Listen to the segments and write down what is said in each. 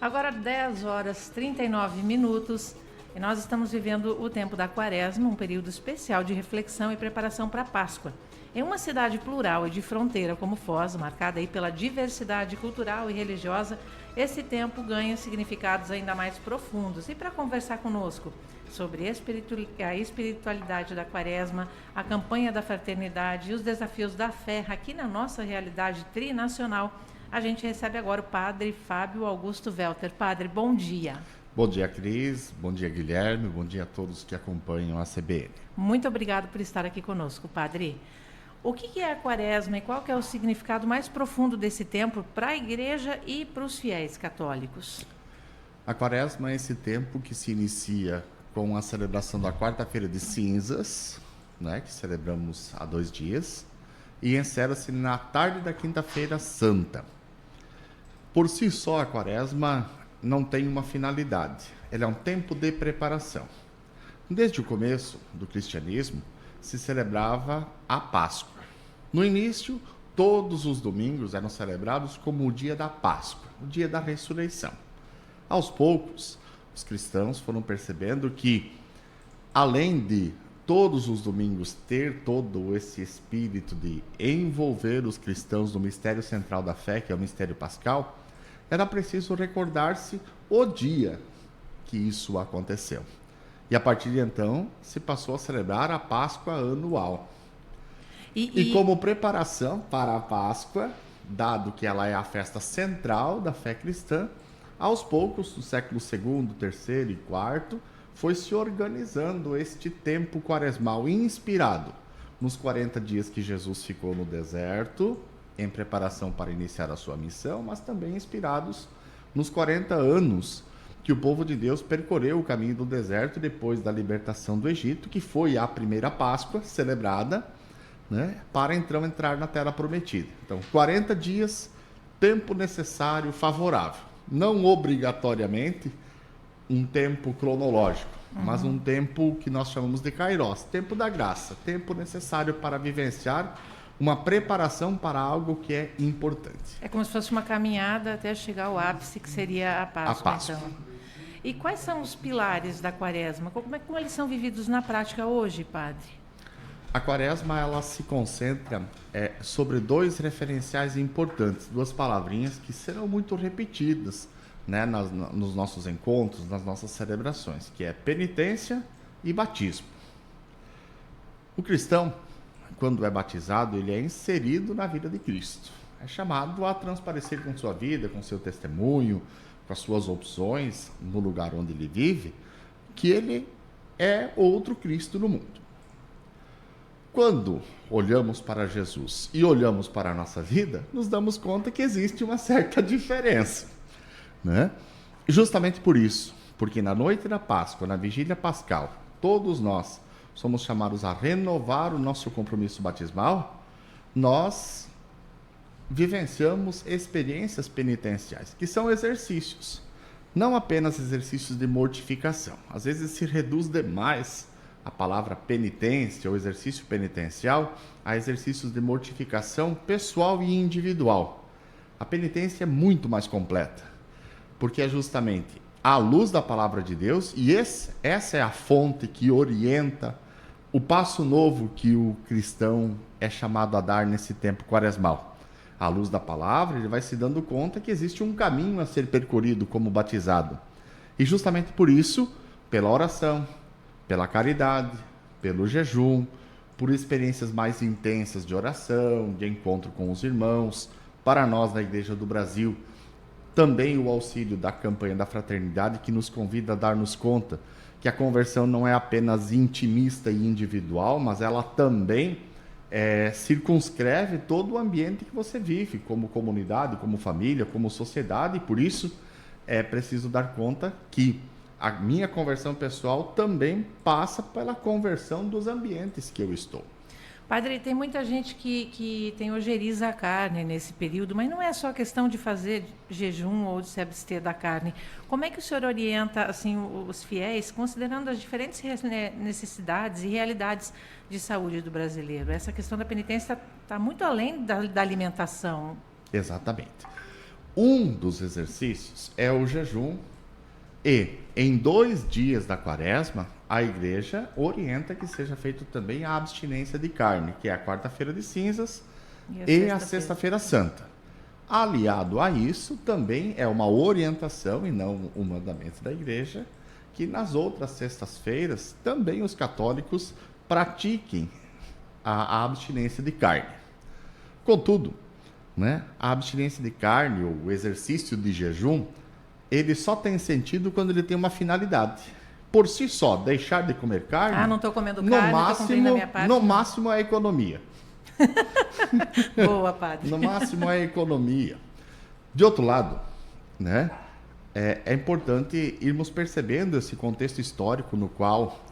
Agora 10 horas 39 minutos e nós estamos vivendo o tempo da Quaresma, um período especial de reflexão e preparação para a Páscoa. Em uma cidade plural e de fronteira como Foz, marcada aí pela diversidade cultural e religiosa, esse tempo ganha significados ainda mais profundos. E para conversar conosco sobre a espiritualidade da Quaresma, a campanha da fraternidade e os desafios da fé aqui na nossa realidade trinacional, a gente recebe agora o Padre Fábio Augusto Welter. Padre, bom dia. Bom dia, Cris. Bom dia, Guilherme. Bom dia a todos que acompanham a CBN. Muito obrigado por estar aqui conosco, Padre. O que é a Quaresma e qual que é o significado mais profundo desse tempo para a Igreja e para os fiéis católicos? A Quaresma é esse tempo que se inicia com a celebração da Quarta-feira de Cinzas, né, que celebramos há 2 dias, e encerra-se na tarde da Quinta-feira Santa. Por si só, a Quaresma não tem uma finalidade. Ela é um tempo de preparação. Desde o começo do cristianismo, se celebrava a Páscoa. No início, todos os domingos eram celebrados como o dia da Páscoa, o dia da ressurreição. Aos poucos, os cristãos foram percebendo que, além de todos os domingos ter todo esse espírito de envolver os cristãos no mistério central da fé, que é o mistério pascal, era preciso recordar-se o dia que isso aconteceu. E a partir de então, se passou a celebrar a Páscoa anual. E como preparação para a Páscoa, dado que ela é a festa central da fé cristã, aos poucos, no século II, III e IV, foi se organizando este tempo quaresmal inspirado nos 40 dias que Jesus ficou no deserto, em preparação para iniciar a sua missão, mas também inspirados nos 40 anos que o povo de Deus percorreu o caminho do deserto depois da libertação do Egito, que foi a primeira Páscoa celebrada, né, para então entrar na Terra Prometida. Então, 40 dias, tempo necessário favorável. Não obrigatoriamente um tempo cronológico, mas um tempo que nós chamamos de Kairos, tempo da graça, tempo necessário para vivenciar uma preparação para algo que é importante. É como se fosse uma caminhada até chegar ao ápice, que seria a Páscoa. Então. E quais são os pilares da Quaresma? Como eles são vividos na prática hoje, Padre? A Quaresma, ela se concentra sobre 2 referenciais importantes, 2 palavrinhas que serão muito repetidas, né, nos nossos encontros, nas nossas celebrações, que é penitência e batismo. O cristão, quando é batizado, ele é inserido na vida de Cristo. É chamado a transparecer com sua vida, com seu testemunho, com as suas opções no lugar onde ele vive, que ele é outro Cristo no mundo. Quando olhamos para Jesus e olhamos para a nossa vida, nos damos conta que existe uma certa diferença, né? Justamente por isso, porque na noite da Páscoa, na vigília pascal, todos nós somos chamados a renovar o nosso compromisso batismal, nós vivenciamos experiências penitenciais, que são exercícios, não apenas exercícios de mortificação. Às vezes se reduz demais a palavra penitência ou exercício penitencial a exercícios de mortificação pessoal e individual. A penitência é muito mais completa, porque é justamente à luz da palavra de Deus, e essa é a fonte que orienta o passo novo que o cristão é chamado a dar nesse tempo quaresmal. À luz da palavra, ele vai se dando conta que existe um caminho a ser percorrido como batizado. E justamente por isso, pela oração, pela caridade, pelo jejum, por experiências mais intensas de oração, de encontro com os irmãos, para nós da Igreja do Brasil, também o auxílio da campanha da fraternidade, que nos convida a dar-nos conta que a conversão não é apenas intimista e individual, mas ela também circunscreve todo o ambiente que você vive, como comunidade, como família, como sociedade, e por isso é preciso dar conta que a minha conversão pessoal também passa pela conversão dos ambientes que eu estou. Padre, tem muita gente que tem ojeriza à carne nesse período, mas não é só questão de fazer jejum ou de se abster da carne. Como é que o senhor orienta assim, os fiéis, considerando as diferentes necessidades e realidades de saúde do brasileiro? Essa questão da penitência está muito além da alimentação. Exatamente. Um dos exercícios é o jejum e em 2 dias da quaresma, a igreja orienta que seja feito também a abstinência de carne, que é a quarta-feira de cinzas e a sexta-feira santa. Aliado a isso, também é uma orientação e não um mandamento da igreja, que nas outras sextas-feiras também os católicos pratiquem a abstinência de carne. Contudo, né, a abstinência de carne, ou o exercício de jejum, ele só tem sentido quando ele tem uma finalidade. Por si só, deixar de comer carne... não estou comendo carne, não estou cumprindo a minha parte. No máximo é a economia. Boa, padre. No máximo é a economia. De outro lado, né, é importante irmos percebendo esse contexto histórico no qual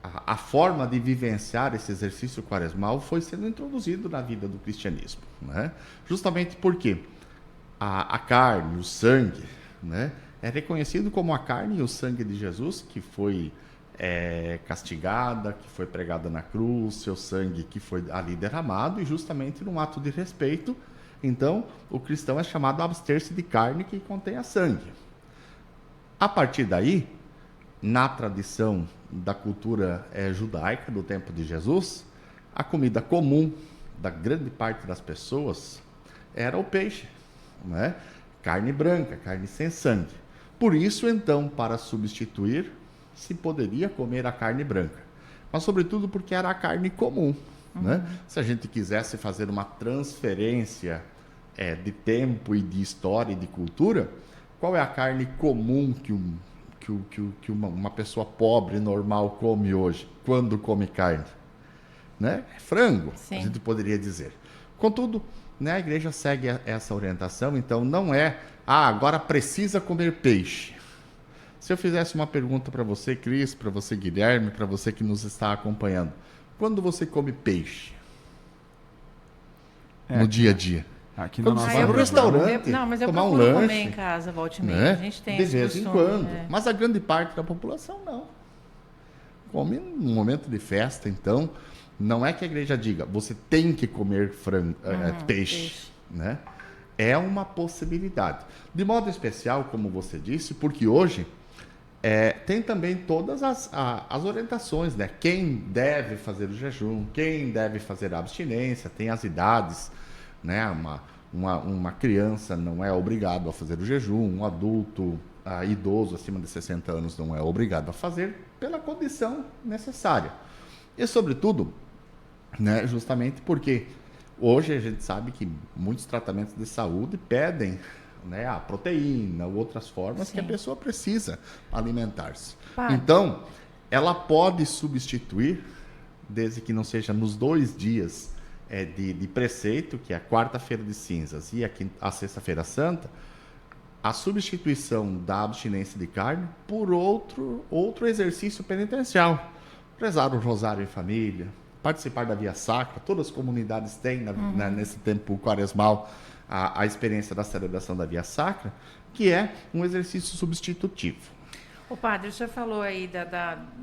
a forma de vivenciar esse exercício quaresmal foi sendo introduzido na vida do cristianismo, né? Justamente porque a carne, o sangue, né, é reconhecido como a carne e o sangue de Jesus, que foi castigada, que foi pregada na cruz, seu sangue que foi ali derramado, e justamente num ato de respeito, então, o cristão é chamado a abster-se de carne que contenha sangue. A partir daí, na tradição da cultura judaica do tempo de Jesus, a comida comum da grande parte das pessoas era o peixe, né? Carne branca, carne sem sangue. Por isso, então, para substituir, se poderia comer a carne branca. Mas, sobretudo, porque era a carne comum. Né? Se a gente quisesse fazer uma transferência de tempo e de história e de cultura, qual é a carne comum que uma pessoa pobre, normal, come hoje, quando come carne? Né? Frango, sim, a gente poderia dizer. Contudo, né, a igreja segue essa orientação, então não agora precisa comer peixe. Se eu fizesse uma pergunta para você, Cris, para você, Guilherme, para você que nos está acompanhando, quando você come peixe? No dia a dia? Aqui quando no você vai no restaurante, mas eu tomar um procuro lanche, comer em casa, volte e meia. Né? A gente tem de vez em quando. É. Mas a grande parte da população não. Come num momento de festa, então, não é que a igreja diga, você tem que comer peixe. Né? É uma possibilidade. De modo especial, como você disse, porque hoje tem também todas as orientações, né? Quem deve fazer o jejum, quem deve fazer a abstinência, tem as idades, né? Uma criança não é obrigado a fazer o jejum, um adulto idoso acima de 60 anos não é obrigado a fazer pela condição necessária. E, sobretudo, né, justamente porque hoje a gente sabe que muitos tratamentos de saúde pedem, né, a proteína ou outras formas, sim, que a pessoa precisa alimentar-se. Então, ela pode substituir, desde que não seja nos 2 dias de preceito, que é a quarta-feira de cinzas e a sexta-feira santa, a substituição da abstinência de carne por outro exercício penitencial. Rezar o rosário em família, participar da Via Sacra, todas as comunidades têm nesse tempo quaresmal a experiência da celebração da Via Sacra, que é um exercício substitutivo. O padre, o senhor falou aí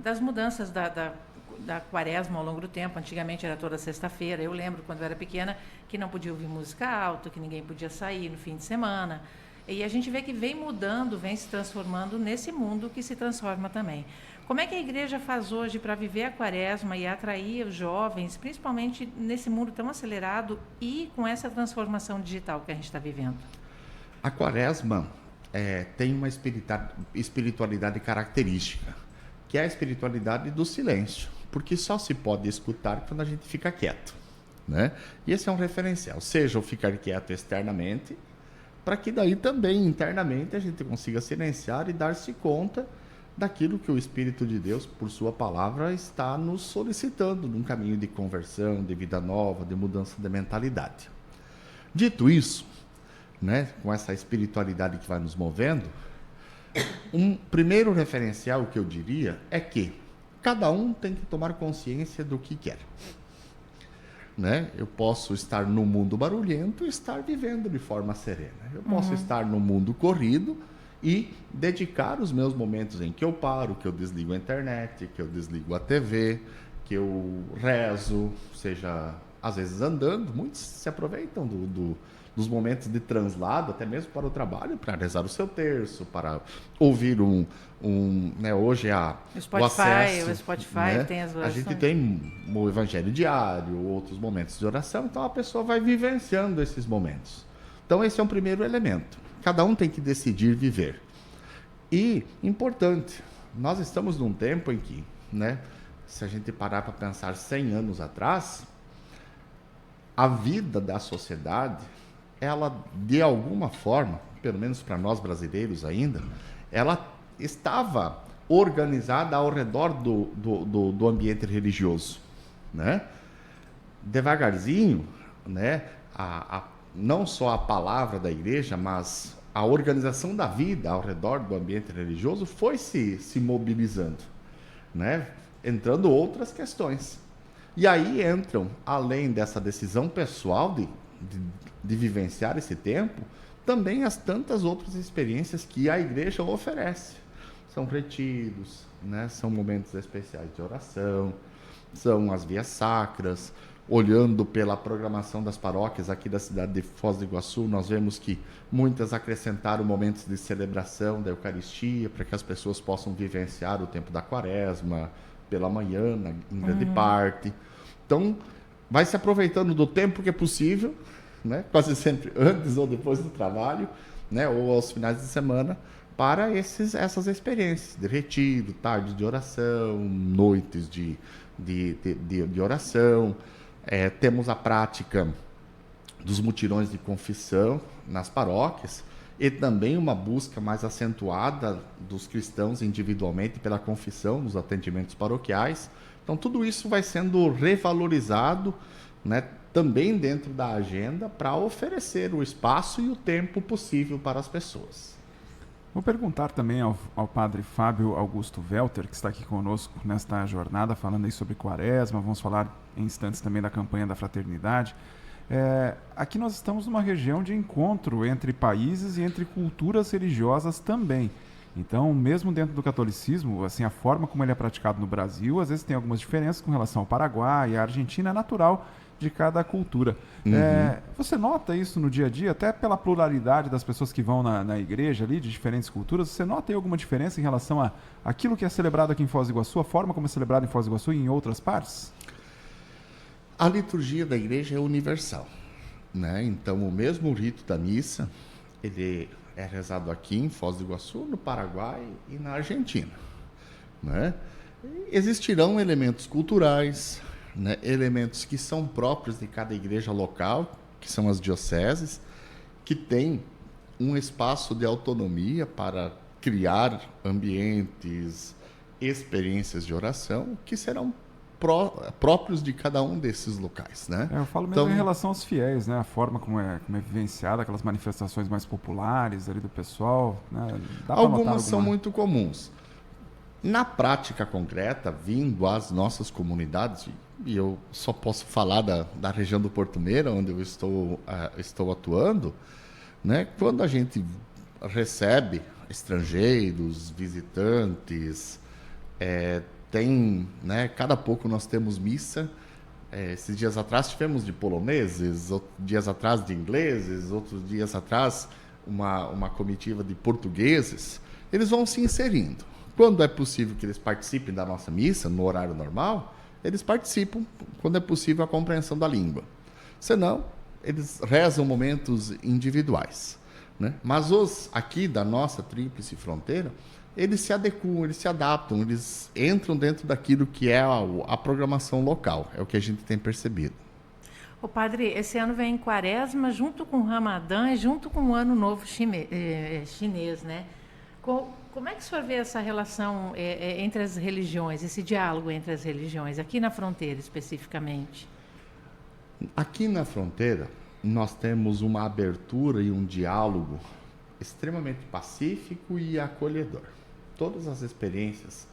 das mudanças da quaresma ao longo do tempo. Antigamente era toda sexta-feira. Eu lembro, quando eu era pequena, que não podia ouvir música alta, que ninguém podia sair no fim de semana. E a gente vê que vem mudando, vem se transformando nesse mundo que se transforma também. Como é que a igreja faz hoje para viver a quaresma e atrair os jovens, principalmente nesse mundo tão acelerado e com essa transformação digital que a gente está vivendo? A quaresma tem uma espiritualidade característica, que é a espiritualidade do silêncio, porque só se pode escutar quando a gente fica quieto, né? E esse é um referencial, seja o ficar quieto externamente, para que daí também internamente a gente consiga silenciar e dar-se conta daquilo que o Espírito de Deus, por sua palavra, está nos solicitando num caminho de conversão, de vida nova, de mudança de mentalidade. Dito isso, né, com essa espiritualidade que vai nos movendo, um primeiro referencial que eu diria é que cada um tem que tomar consciência do que quer. Né? Eu posso estar no mundo barulhento e estar vivendo de forma serena. Eu posso estar no mundo corrido e dedicar os meus momentos em que eu paro, que eu desligo a internet, que eu desligo a TV, que eu rezo, seja às vezes andando. Muitos se aproveitam do dos momentos de translado, até mesmo para o trabalho, para rezar o seu terço, para ouvir né, hoje o acesso. O Spotify Né? tem as A orações. gente tem o evangelho diário, outros momentos de oração, então a pessoa vai vivenciando esses momentos. Então esse é um primeiro elemento. Cada um tem que decidir viver. E, importante, nós estamos num tempo em que, né, se a gente parar para pensar 100 anos atrás, a vida da sociedade, ela, de alguma forma, pelo menos para nós brasileiros ainda, ela estava organizada ao redor do ambiente religioso, né? Devagarzinho, né, não só a palavra da igreja, mas a organização da vida ao redor do ambiente religioso foi se mobilizando, né? Entrando outras questões. E aí entram, além dessa decisão pessoal de vivenciar esse tempo, também as tantas outras experiências que a igreja oferece. São retiros, né? São momentos especiais de oração, são as vias sacras. Olhando pela programação das paróquias aqui da cidade de Foz do Iguaçu, nós vemos que muitas acrescentaram momentos de celebração da Eucaristia, para que as pessoas possam vivenciar o tempo da Quaresma, pela manhã, em grande parte. Então, vai se aproveitando do tempo que é possível, né? Quase sempre antes ou depois do trabalho, né? Ou aos finais de semana, para essas experiências de retiro, tardes de oração, noites de oração. Temos a prática dos mutirões de confissão nas paróquias e também uma busca mais acentuada dos cristãos individualmente pela confissão nos atendimentos paroquiais. Então, tudo isso vai sendo revalorizado, né, também dentro da agenda para oferecer o espaço e o tempo possível para as pessoas. Vou perguntar também ao padre Fábio Augusto Welter, que está aqui conosco nesta jornada, falando aí sobre Quaresma. Vamos falar em instantes também da campanha da fraternidade. Aqui nós estamos numa região de encontro entre países e entre culturas religiosas também. Então, mesmo dentro do catolicismo, assim, a forma como ele é praticado no Brasil, às vezes tem algumas diferenças com relação ao Paraguai, à Argentina, é natural de cada cultura. Você nota isso no dia a dia, até pela pluralidade das pessoas que vão na igreja ali, de diferentes culturas? Você nota aí alguma diferença em relação a aquilo que é celebrado aqui em Foz do Iguaçu, a forma como é celebrado em Foz do Iguaçu e em outras partes? A liturgia da igreja é universal, né? Então, o mesmo rito da missa, ele é rezado aqui em Foz do Iguaçu, no Paraguai e na Argentina, né? Existirão elementos culturais, né, elementos que são próprios de cada igreja local, que são as dioceses, que têm um espaço de autonomia para criar ambientes, experiências de oração, que serão próprios de cada um desses locais, né? Eu falo mesmo em relação aos fiéis, né? A forma como é vivenciada, aquelas manifestações mais populares ali do pessoal, né? Algumas são muito comuns. Na prática concreta, vindo às nossas comunidades, e eu só posso falar da região do Porto Meira, onde eu estou atuando, né? Quando a gente recebe estrangeiros, visitantes, né? Cada pouco nós temos missa. Esses dias atrás tivemos de poloneses, outros dias atrás de ingleses, outros dias atrás uma comitiva de portugueses. Eles vão se inserindo. Quando é possível que eles participem da nossa missa, no horário normal, eles participam quando é possível a compreensão da língua. Senão, eles rezam momentos individuais, né? Mas os aqui da nossa tríplice fronteira, eles se adequam, eles se adaptam, eles entram dentro daquilo que é a programação local. É o que a gente tem percebido. Ô padre, esse ano vem Quaresma junto com o Ramadã e junto com o Ano Novo chinês, né? Como é que o senhor vê essa relação entre as religiões, esse diálogo entre as religiões, aqui na fronteira especificamente? Aqui na fronteira, nós temos uma abertura e um diálogo extremamente pacífico e acolhedor. Todas as experiências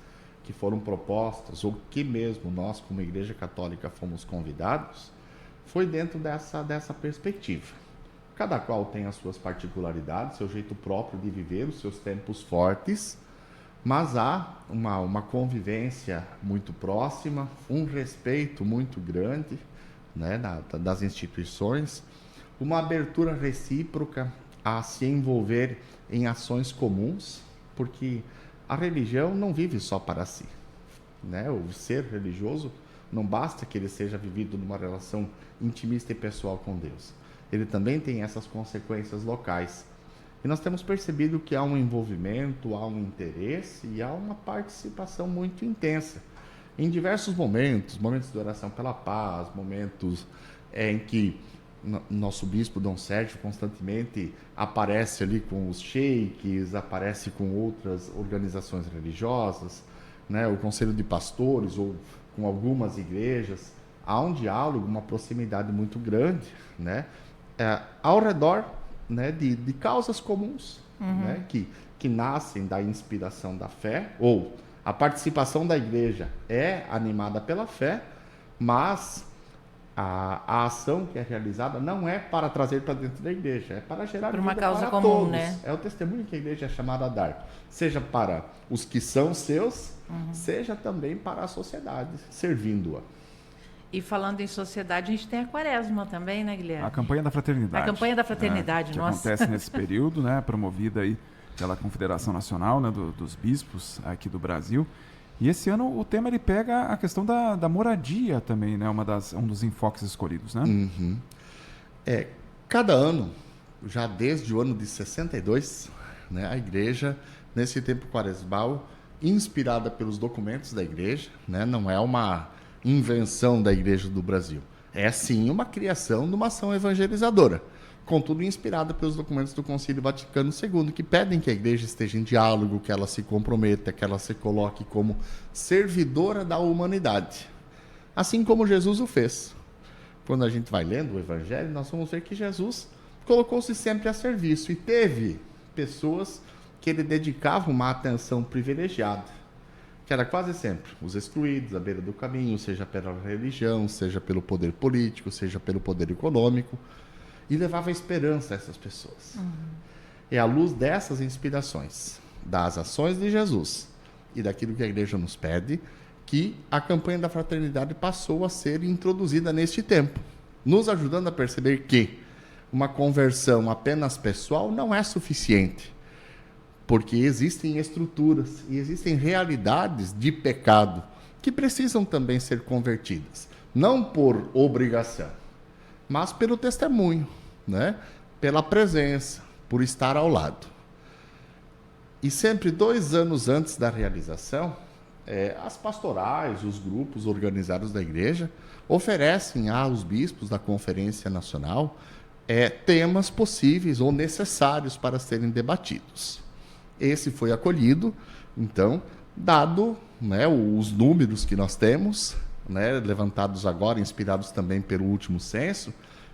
que foram propostas, ou que mesmo nós, como Igreja Católica, fomos convidados, foi dentro dessa perspectiva. Cada qual tem as suas particularidades, seu jeito próprio de viver, os seus tempos fortes, mas há uma convivência muito próxima, um respeito muito grande, né, das instituições, uma abertura recíproca a se envolver em ações comuns, porque a religião não vive só para si, né? O ser religioso não basta que ele seja vivido numa relação intimista e pessoal com Deus. Ele também tem essas consequências locais. E nós temos percebido que há um envolvimento, há um interesse e há uma participação muito intensa. Em diversos momentos de oração pela paz, momentos em que nosso bispo Dom Sérgio constantemente aparece ali com os sheiks, aparece com outras organizações religiosas, né, o conselho de pastores ou com algumas igrejas, há um diálogo, uma proximidade muito grande, né, ao redor, né, de causas comuns, né, que nascem da inspiração da fé, ou a participação da igreja é animada pela fé, mas a ação que é realizada não é para trazer para dentro da igreja, é para gerar por uma vida causa para comum, todos. né? É o testemunho que a igreja é chamada a dar, seja para os que são seus, seja também para a sociedade, servindo-a. E falando em sociedade, a gente tem a Quaresma também, né, Guilherme? A campanha da fraternidade. A campanha da fraternidade, que nossa. acontece nesse período, né, promovida aí pela Confederação Nacional, né, dos Bispos aqui do Brasil. E esse ano o tema ele pega a questão da moradia também, né, um dos enfoques escolhidos, né? Cada ano, já desde o ano de 62, né, a igreja, nesse tempo quaresmal, inspirada pelos documentos da igreja, né, não é uma invenção da igreja do Brasil, é sim uma criação de uma ação evangelizadora, contudo inspirada pelos documentos do Concílio Vaticano II, que pedem que a igreja esteja em diálogo, que ela se comprometa, que ela se coloque como servidora da humanidade, assim como Jesus o fez. Quando a gente vai lendo o Evangelho, nós vamos ver que Jesus colocou-se sempre a serviço e teve pessoas que ele dedicava uma atenção privilegiada, que era quase sempre os excluídos, à beira do caminho, seja pela religião, seja pelo poder político, seja pelo poder econômico, e levava esperança a essas pessoas. É à luz dessas inspirações, das ações de Jesus e daquilo que a igreja nos pede, que a campanha da fraternidade passou a ser introduzida neste tempo, nos ajudando a perceber que uma conversão apenas pessoal não é suficiente, porque existem estruturas e existem realidades de pecado que precisam também ser convertidas, não por obrigação, mas pelo testemunho, né? Pela presença, por estar ao lado. E sempre 2 anos antes da realização, as pastorais, os grupos organizados da igreja oferecem aos bispos da Conferência Nacional temas possíveis ou necessários para serem debatidos. Esse foi acolhido, então, dado, né, os números que nós temos, né, levantados agora, inspirados também pelo último censo,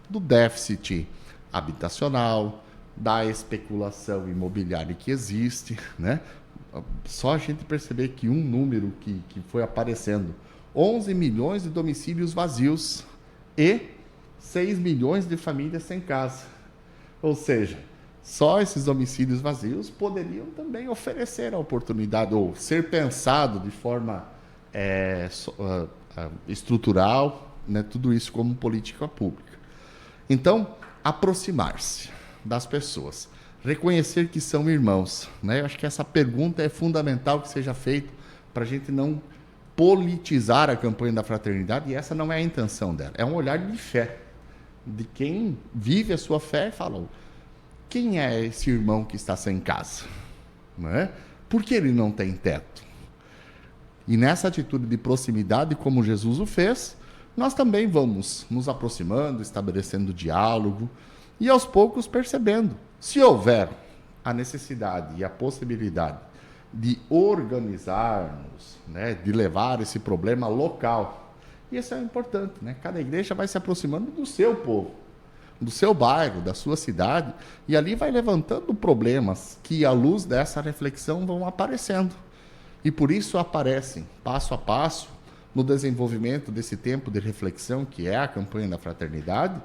do déficit habitacional, da especulação imobiliária que existe, né? Só a gente perceber que um número que foi aparecendo, 11 milhões de domicílios vazios e 6 milhões de famílias sem casa. Ou seja, só esses domicílios vazios poderiam também oferecer a oportunidade, ou ser pensado de forma estrutural, né, tudo isso como política pública. Então, aproximar-se das pessoas, reconhecer que são irmãos, né? Eu acho que essa pergunta é fundamental que seja feita para a gente não politizar a campanha da fraternidade, e essa não é a intenção dela, é um olhar de fé, de quem vive a sua fé e fala: quem é esse irmão que está sem casa? Né? Por que ele não tem teto? E nessa atitude de proximidade, como Jesus o fez, nós também vamos nos aproximando, estabelecendo diálogo e aos poucos percebendo, se houver a necessidade e a possibilidade de organizarmos, né, de levar esse problema local. E isso é importante, né? Cada igreja vai se aproximando do seu povo, do seu bairro, da sua cidade, e ali vai levantando problemas que, à luz dessa reflexão, vão aparecendo. E por isso aparecem, passo a passo, no desenvolvimento desse tempo de reflexão, que é a campanha da fraternidade,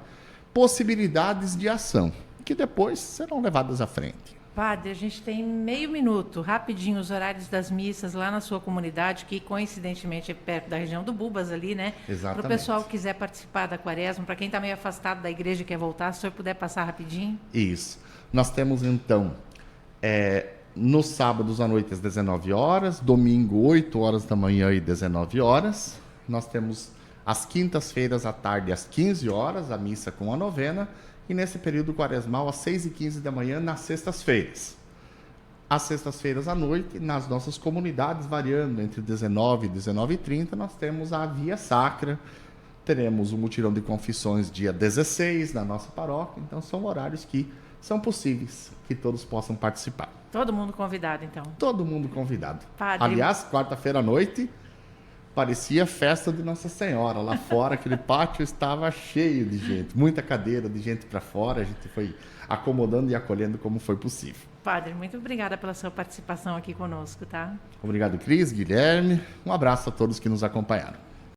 possibilidades de ação, que depois serão levadas à frente. Padre, a gente tem meio minuto, rapidinho, os horários das missas lá na sua comunidade, que coincidentemente é perto da região do Bubas ali, né? Exatamente. Para o pessoal que quiser participar da quaresma, para quem está meio afastado da igreja e quer voltar, se o senhor puder passar rapidinho. Isso. Nós temos, então, nos sábados à noite às 19 horas, domingo 8 horas da manhã e 19 horas. Nós temos às quintas-feiras à tarde às 15 horas, a missa com a novena. E nesse período quaresmal, às 6h15 da manhã, nas sextas-feiras. Às sextas-feiras à noite, nas nossas comunidades, variando entre 19 e 19h30, nós temos a Via Sacra. Teremos o mutirão de confissões dia 16 na nossa paróquia. Então, são horários que são possíveis que todos possam participar. Todo mundo convidado, então. Todo mundo convidado. Padre... Aliás, quarta-feira à noite, parecia festa de Nossa Senhora. Lá fora, aquele pátio estava cheio de gente. Muita cadeira de gente para fora. A gente foi acomodando e acolhendo como foi possível. Padre, muito obrigada pela sua participação aqui conosco, tá? Obrigado, Cris, Guilherme. Um abraço a todos que nos acompanharam.